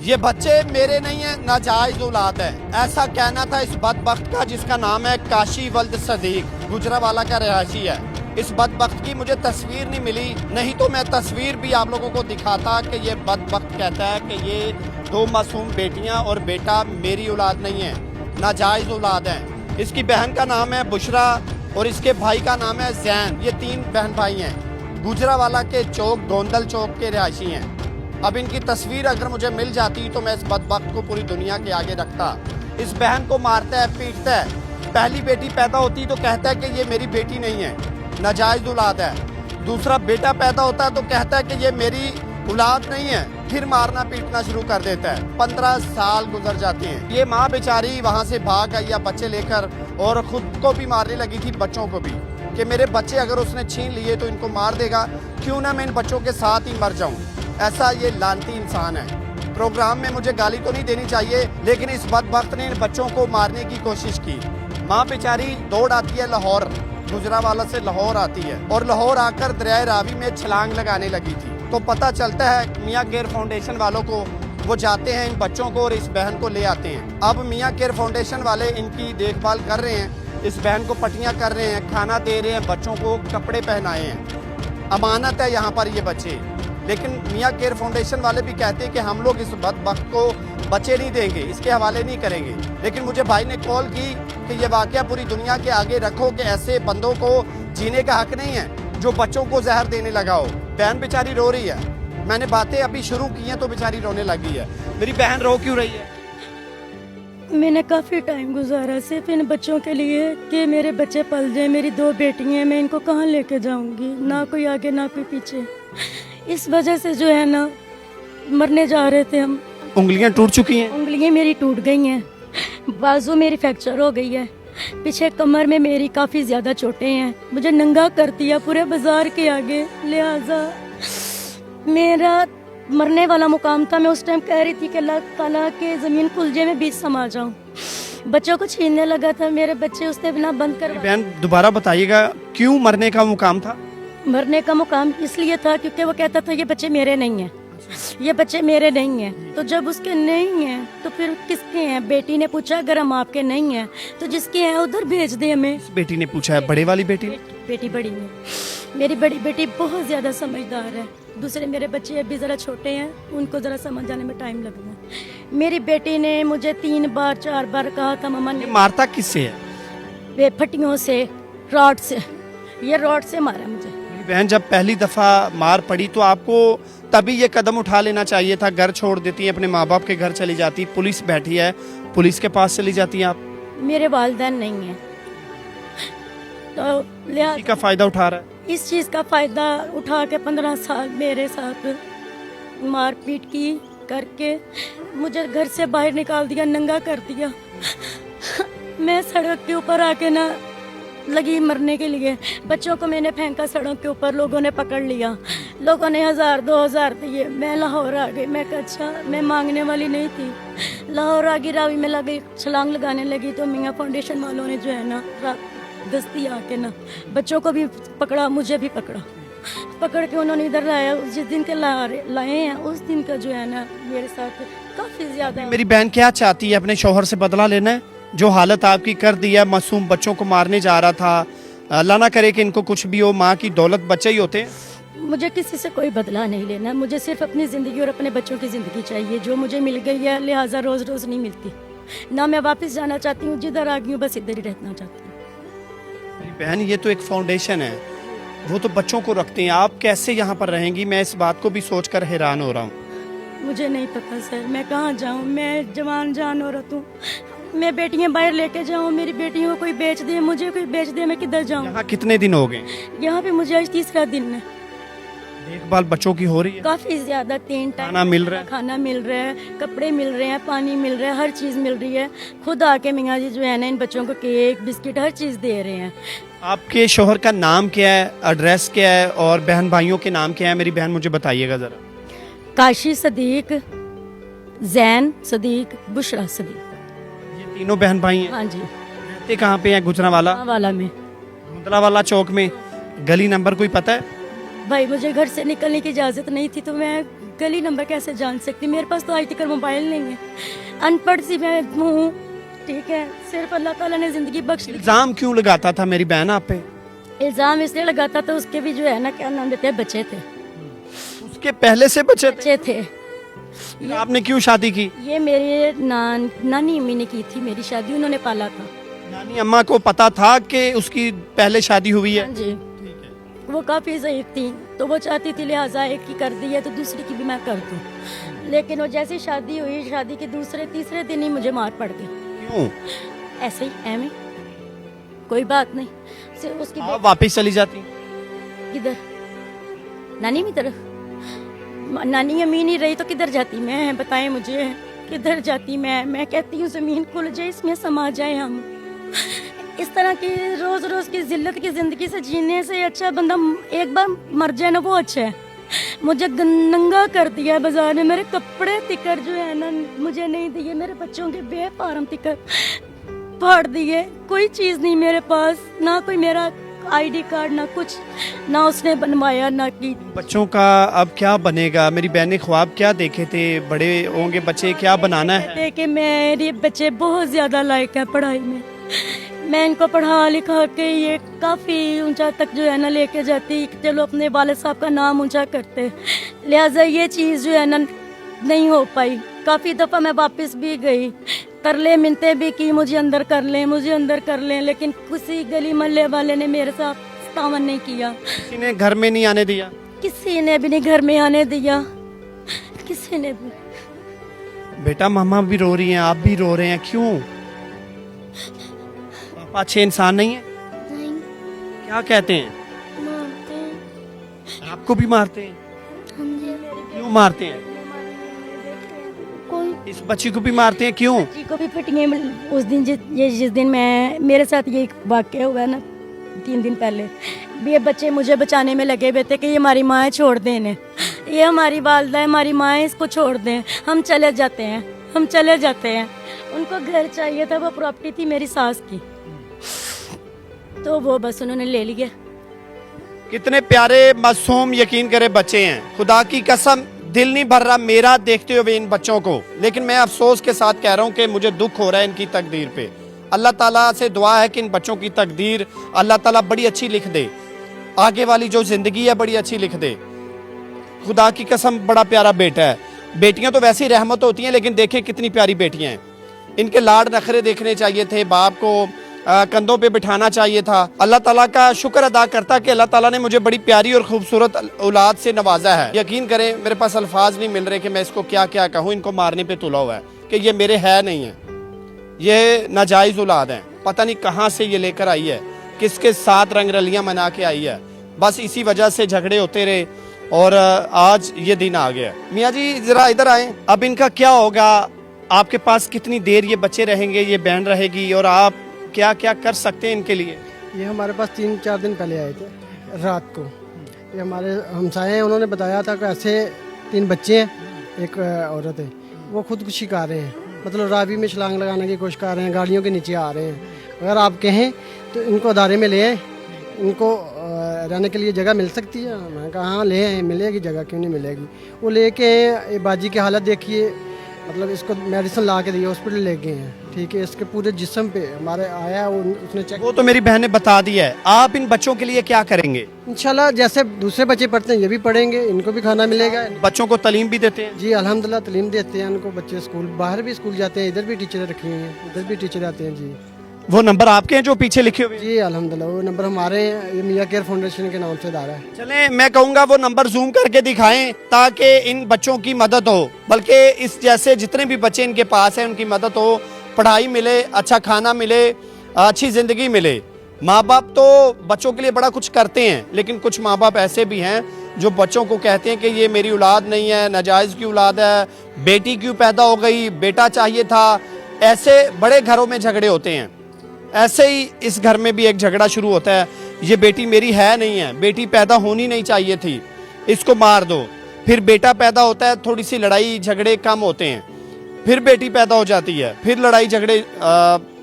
ये बच्चे मेरे नहीं है, नाजायज औलाद है, ऐसा कहना था इस बदबख्त का जिसका नाम है काशी वल्द सदीक, गुजरावाला का रहायशी है। इस बदबख्त की मुझे तस्वीर नहीं मिली, नहीं तो मैं तस्वीर भी आप लोगों को दिखाता कि ये बदबख्त कहता है कि ये 2 मासूम बेटियां और बेटा मेरी औलाद नहीं है, नाजायज औलाद है। इसकी बहन का नाम है बुशरा और इसके भाई का नाम है जैन। ये 3 बहन भाई हैं, गुजरावाला के चौक गोंदल चौक के रहायशी हैं। अब इनकी तस्वीर अगर मुझे मिल जाती तो मैं इस बदबख्त को पूरी दुनिया के आगे रखता। इस बहन को मारता है, पीटता है। पहली बेटी पैदा होती तो कहता है कि ये मेरी बेटी नहीं है, नाजायज औलाद है। दूसरा बेटा पैदा होता है तो कहता है कि ये मेरी औलाद नहीं है, फिर मारना पीटना शुरू कर देता है। 15 साल गुजर जाते हैं। ये माँ बेचारी वहाँ से भाग आई या बच्चे लेकर, और खुद को भी मारने लगी थी, बच्चों को भी, कि मेरे बच्चे अगर उसने छीन लिए तो इनको मार देगा, क्यों ना मैं इन बच्चों के साथ ही मर जाऊं। ऐसा ये लानती इंसान है। प्रोग्राम में मुझे गाली तो नहीं देनी चाहिए, लेकिन इस बदबख्त ने इन बच्चों को मारने की कोशिश की। माँ बेचारी दौड़ आती है लाहौर, गुजरावाला से लाहौर आती है, और लाहौर आकर दरिया रावी में छलांग लगाने लगी थी। तो पता चलता है मियाँ केयर फाउंडेशन वालों को, वो जाते हैं इन बच्चों को और इस बहन को ले आते हैं। अब मियाँ केयर फाउंडेशन वाले इनकी देखभाल कर रहे हैं, इस बहन को पट्टियाँ कर रहे हैं, खाना दे रहे हैं, बच्चों को कपड़े पहनाए हैं। अमानत है यहाँ पर ये बच्चे। लेकिन मियाँ केयर फाउंडेशन वाले भी कहते हैं कि हम लोग इस बदबख्त को बच्चे नहीं देंगे, इसके हवाले नहीं करेंगे। लेकिन मुझे भाई ने कॉल की कि ये वाकया पूरी दुनिया के आगे रखो कि ऐसे बंदों को जीने का हक नहीं है जो बच्चों को जहर देने लगा हो। बहन बेचारी रो रही है, मैंने बातें अभी शुरू की हैं तो बेचारी रोने लगी है। मेरी बहन रो क्यों रही है? मैंने काफ़ी टाइम गुजारा सिर्फ इन बच्चों के लिए कि मेरे बच्चे पल जाए। मेरी 2 बेटियां हैं, मैं इनको कहाँ लेके जाऊंगी, ना कोई आगे ना कोई पीछे। इस वजह से जो है ना मरने जा रहे थे हम। उंगलियां टूट चुकी हैं? उंगलियां मेरी टूट गई हैं, बाजू मेरी फ्रैक्चर हो गई है, पीछे कमर में मेरी काफ़ी ज़्यादा चोटें हैं, मुझे नंगा कर दिया पूरे बाजार के आगे। लिहाजा मेरा मरने वाला मुकाम था। मैं उस टाइम कह रही थी कि अल्लाह ताला के ज़मीन कुलजे में बीच समा जाऊं। बच्चों को छीनने लगा था, मेरे बच्चे उसने बिना बंद कर। बहन दोबारा बताइएगा, क्यों मरने का मुकाम था? मरने का मुकाम इसलिए था क्योंकि वो कहता था ये बच्चे मेरे नहीं हैं, ये बच्चे मेरे नहीं हैं। तो जब उसके नहीं हैं तो फिर किसके हैं? बेटी ने पूछा अगर हम आपके नहीं हैं तो जिसके हैं उधर भेज दे हमें। बेटी ने पूछा है, बड़े वाली बेटी ने? बेटी बड़ी ने। मेरी बड़ी बेटी बहुत ज़्यादा समझदार है, दूसरे मेरे बच्चे अभी ज़रा छोटे हैं, उनको ज़रा समझ जाने में टाइम लगना है। मेरी बेटी ने मुझे 3 बार 4 बार कहा था मम्मा ने। मारता किससे है? वे फटियों से, रॉड से, ये रॉड से मारा मुझे। बहन जब पहली दफा मार पड़ी तो आपको तभी ये कदम उठा लेना चाहिए था, घर छोड़ देती है, अपने माँ बाप के घर चली जाती। पुलिस बैठी है, पुलिस के पास चली जाती है आप। मेरे वालिदैन नहीं है तो इसी का फायदा उठा रहा है। इस चीज़ का फायदा उठा के 15 साल मेरे साथ मारपीट की करके मुझे घर से बाहर निकाल दिया, नंगा कर दिया। मैं सड़क के ऊपर आके ना लगी मरने के लिए। बच्चों को मैंने फेंका सड़क के ऊपर, लोगों ने पकड़ लिया, लोगों ने 1000 2000 दिए। मैं लाहौर आ गई, मैं कहा अच्छा, मैं मांगने वाली नहीं थी। लाहौर आ गई, रावी में लगी, छलांग लगाने लगी तो मियाँ फाउंडेशन वालों ने जो है ना दस्ती आके ना बच्चों को भी पकड़ा, मुझे भी पकड़ा, पकड़ के उन्होंने इधर लाया। जिस दिन के लाए हैं उस दिन का जो है ना मेरे साथ काफ़ी ज़्यादा। मेरी बहन क्या चाहती है? अपने शौहर से बदला लेना है? जो हालत आपकी कर दी है, मासूम बच्चों को मारने जा रहा था, अल्लाह ना करे कि इनको कुछ भी हो, माँ की दौलत बच्चे ही होते हैं। मुझे किसी से कोई बदला नहीं लेना, मुझे सिर्फ अपनी ज़िंदगी और अपने बच्चों की ज़िंदगी चाहिए जो मुझे मिल गई है। लिहाजा रोज़ रोज़ नहीं मिलती ना, मैं वापस जाना चाहती हूँ, जिधर आ गई हूँ बस इधर ही रहना चाहती हूँ। मेरी बहन ये तो एक फाउंडेशन है, वो तो बच्चों को रखते हैं, आप कैसे यहाँ पर रहेंगी? मैं इस बात को भी सोचकर हैरान हो रहा हूँ। मुझे नहीं पता सर, मैं कहाँ जाऊँ? मैं जवान जान औरत हूँ, मैं बेटियां बाहर लेके जाऊँ, मेरी बेटियों को कोई बेच दे, मुझे कोई बेच दे, मैं किधर जाऊँ? यहाँ कितने दिन हो गए? यहाँ पे मुझे आज 3रा दिन है। देखभाल बच्चों की हो रही है? काफी ज्यादा, 3 टाइम खाना मिल रहा है? खाना मिल रहा है, कपड़े मिल रहे हैं, पानी मिल रहा है, हर चीज मिल रही है। खुद आके मियाँ जी जो है ना इन बच्चों को केक बिस्किट हर चीज दे रहे हैं। आपके शोहर का नाम क्या है, एड्रेस क्या है, और बहन भाइयों के नाम क्या है? मेरी बहन मुझे बताइएगा जरा। काशी सदीक, जैन सदीक, बुशरा सदीक। ये तीनों बहन भाई हैं? हाँ जी। रहते कहाँ पे हैं? गुजरावाला वाला में, वाला चौक में। गली नंबर कोई पता है? भाई मुझे घर से निकलने की इजाजत नहीं थी तो मैं गली नंबर कैसे जान सकती? मेरे पास तो आज तक मोबाइल नहीं है, अनपढ़ सी मैं हूँ, ठीक है। सिर्फ अल्लाह ताला ने जिंदगी बख्श दी। इल्जाम क्यों लगाता था मेरी बहन आप पे? इल्जाम इसलिए लगाता था, उसके भी जो है ना, क्या नाम देते हैं, बच्चे थे, उसके पहले से बच्चे थे? बच्चे थे। फिर आपने क्यों शादी की? ये मेरे नानी अम्मी ने की थी मेरी शादी, उन्होंने पाला था। नानी अम्मा को पता था कि उसकी पहले शादी हुई है? हाँ जी, ठीक है। वो काफ़ी ज़ईफ़ थी, तो वो चाहती थी लिहाजा एक की कर दी है तो दूसरी की भी मैं कर दूँ, लेकिन वो जैसी शादी हुई, शादी के दूसरे तीसरे दिन ही मुझे मार पड़ गई। क्यों? ऐसे ही एਵੇਂ, कोई बात नहीं। सिर्फ उसकी आप वापस चली जाती? किधर? नानी की तरफ? नानी अम्मी नहीं रही तो किधर जाती मैं, बताएं मुझे, किधर जाती मैं कहती हूँ ज़मीन खुल जाए, इसमें समा जाए हम। इस तरह की रोज रोज की जिल्लत की जिंदगी से जीने से अच्छा बंदा एक बार मर जाए ना, वो अच्छा है। मुझे नंगा कर दिया बाजार में, मेरे कपड़े तिकर जो है ना मुझे नहीं दिए, मेरे बच्चों के बेफारम तिकर फाड़ दिए, कोई चीज नहीं मेरे पास, ना कोई मेरा आईडी कार्ड, ना कुछ, ना उसने बनवाया ना की। बच्चों का अब क्या बनेगा? मेरी बहन ने ख्वाब क्या देखे थे? बड़े होंगे बच्चे, क्या बनाना है? देखे मेरे बच्चे बहुत ज्यादा लायक है पढ़ाई में, मैं इनको पढ़ा लिखा के ये काफ़ी ऊंचा तक जो है ना लेके जाती, चलो अपने वालिद साहब का नाम ऊंचा करते, लिहाजा ये चीज़ जो है ना नहीं हो पाई। काफ़ी दफ़ा मैं वापस भी गई, तरले मिनते भी की, मुझे अंदर कर लें, मुझे अंदर कर लें, लेकिन किसी गली मोहल्ले वाले ने मेरे साथ तावन नहीं किया, किसी ने घर में नहीं आने दिया? किसी ने भी नहीं घर में आने दिया, किसी ने भी। बेटा मामा भी रो रही हैं, आप भी रो रहे हैं, क्यों? पापा अच्छे इंसान नहीं है? नहीं, क्या कहते हैं? मारते हैं, आपको भी मारते हैं? क्यों मारते हैं? कोई इस बच्ची को भी मारते हैं, क्यों? जी को भी पिटिए। उस दिन जिस दिन मैं, मेरे साथ ये वाक़या हुआ है ना 3 दिन पहले, भी ये बच्चे मुझे बचाने में लगे हुए थे कि ये हमारी माँ है, छोड़ दें इन्हें, ये हमारी वालदा है, हमारी माँ है, इसको छोड़ दें, हम चले जाते हैं, हम चले जाते हैं। उनको घर चाहिए था, वो प्रॉपर्टी थी मेरी सास की, तो वो बस उन्होंने ले लिया। कितने प्यारे मासूम यकीन करे बच्चे हैं, खुदा की कसम दिल नहीं भर रहा मेरा देखते हुए इन बच्चों को, लेकिन मैं अफसोस के साथ कह रहा हूँ कि मुझे दुख हो रहा है इनकी तकदीर पे। अल्लाह ताला से दुआ है कि इन बच्चों की तकदीर अल्लाह ताला बड़ी अच्छी लिख दे, आगे वाली जो जिंदगी है बड़ी अच्छी लिख दे। खुदा की कसम बड़ा प्यारा बेटा है। बेटियां तो वैसे ही रहमत होती हैं, लेकिन देखें कितनी प्यारी बेटियां हैं। इनके लाड नखरे देखने चाहिए थे, बाप को कंधों पे बिठाना चाहिए था। अल्लाह ताला का शुक्र अदा करता कि अल्लाह ताला ने मुझे बड़ी प्यारी और खूबसूरत औलाद से नवाजा है। यकीन करें मेरे पास अल्फाज नहीं मिल रहे कि मैं इसको क्या क्या कहूँ। इनको मारने पे तुला हुआ है कि ये मेरे है नहीं है, ये नाजायज औलाद है, पता नहीं कहाँ से ये लेकर आई है, किसके साथ रंग रलियाँ मना के आई है। बस इसी वजह से झगड़े होते रहे और आज ये दिन आ गया। मियाँ जी जरा इधर आए, अब इनका क्या होगा? आपके पास कितनी देर ये बच्चे रहेंगे, ये बहन रहेगी, और आप क्या क्या कर सकते हैं इनके लिए? ये हमारे पास 3-4 दिन पहले आए थे रात को। ये हमारे हमसाए हैं, उन्होंने बताया था कि ऐसे 3 बच्चे हैं, एक औरत है, वो खुदकुशी कर रहे हैं, मतलब रावी में छलांग लगाने की कोशिश कर रहे हैं, गाड़ियों के नीचे आ रहे हैं। अगर आप कहें तो इनको अदारे में ले आएँ, इनको रहने के लिए जगह मिल सकती है। मैं कहा हाँ ले आए, मिलेगी जगह, क्यों नहीं मिलेगी। वो लेके बाजी की हालत देखिए, मतलब इसको मेडिसिन ला के दिए, हॉस्पिटल ले गए हैं, ठीक है। इसके पूरे जिस्म पे हमारे आया है, उसने चेक, वो तो मेरी बहन ने बता दिया है। आप इन बच्चों के लिए क्या करेंगे? इंशाल्लाह जैसे दूसरे बच्चे पढ़ते हैं ये भी पढ़ेंगे, इनको भी खाना मिलेगा। बच्चों को तालीम भी देते हैं? जी अल्हम्दुलिल्लाह तालीम देते हैं उनको। बच्चे स्कूल, बाहर भी स्कूल जाते हैं, इधर भी टीचर रखी हुई हैं, इधर भी टीचर आते हैं। जी वो नंबर आपके हैं जो पीछे लिखे हुए हैं? जी अल्हम्दुलिल्लाह वो नंबर हमारे हैं, ये मियाँ केयर फाउंडेशन के नाम से इदारा है। चलें मैं कहूँगा वो नंबर जूम करके दिखाएं ताकि इन बच्चों की मदद हो, बल्कि इस जैसे जितने भी बच्चे इनके पास हैं उनकी मदद हो, पढ़ाई मिले, अच्छा खाना मिले, अच्छी ज़िंदगी मिले। माँ बाप तो बच्चों के लिए बड़ा कुछ करते हैं, लेकिन कुछ माँ बाप ऐसे भी हैं जो बच्चों को कहते हैं कि ये मेरी औलाद नहीं है, नाजायज़ की औलाद है, बेटी क्यों पैदा हो गई, बेटा चाहिए था। ऐसे बड़े घरों में झगड़े होते हैं। ऐसे ही इस घर में भी एक झगड़ा शुरू होता है, ये बेटी मेरी है नहीं है, बेटी पैदा होनी नहीं चाहिए थी, इसको मार दो। फिर बेटा पैदा होता है, थोड़ी सी लड़ाई झगड़े कम होते हैं, फिर बेटी पैदा हो जाती है, फिर लड़ाई झगड़े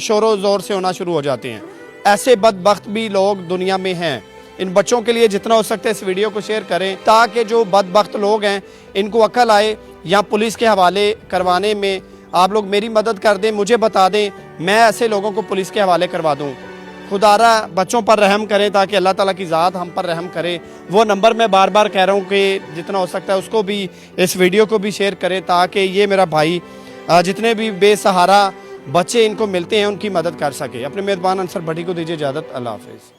शोरो ज़ोर से होना शुरू हो जाते हैं। ऐसे बदबख्त भी लोग दुनिया में हैं। इन बच्चों के लिए जितना हो सकता है इस वीडियो को शेयर करें, ताकि जो बदबख्त लोग हैं इनको अकल आए, या पुलिस के हवाले करवाने में आप लोग मेरी मदद कर दें, मुझे बता दें, मैं ऐसे लोगों को पुलिस के हवाले करवा दूं। खुदारा बच्चों पर रहम करें, ताकि अल्लाह ताला की ज़ात हम पर रहम करे। वो नंबर मैं बार बार कह रहा हूँ कि जितना हो सकता है उसको भी, इस वीडियो को भी शेयर करें, ताकि ये मेरा भाई जितने भी बेसहारा बच्चे इनको मिलते हैं उनकी मदद कर सके। अपने मेज़बान अंसर भट्टी को दीजिए इजाज़त। अल्लाह हाफ़िज़।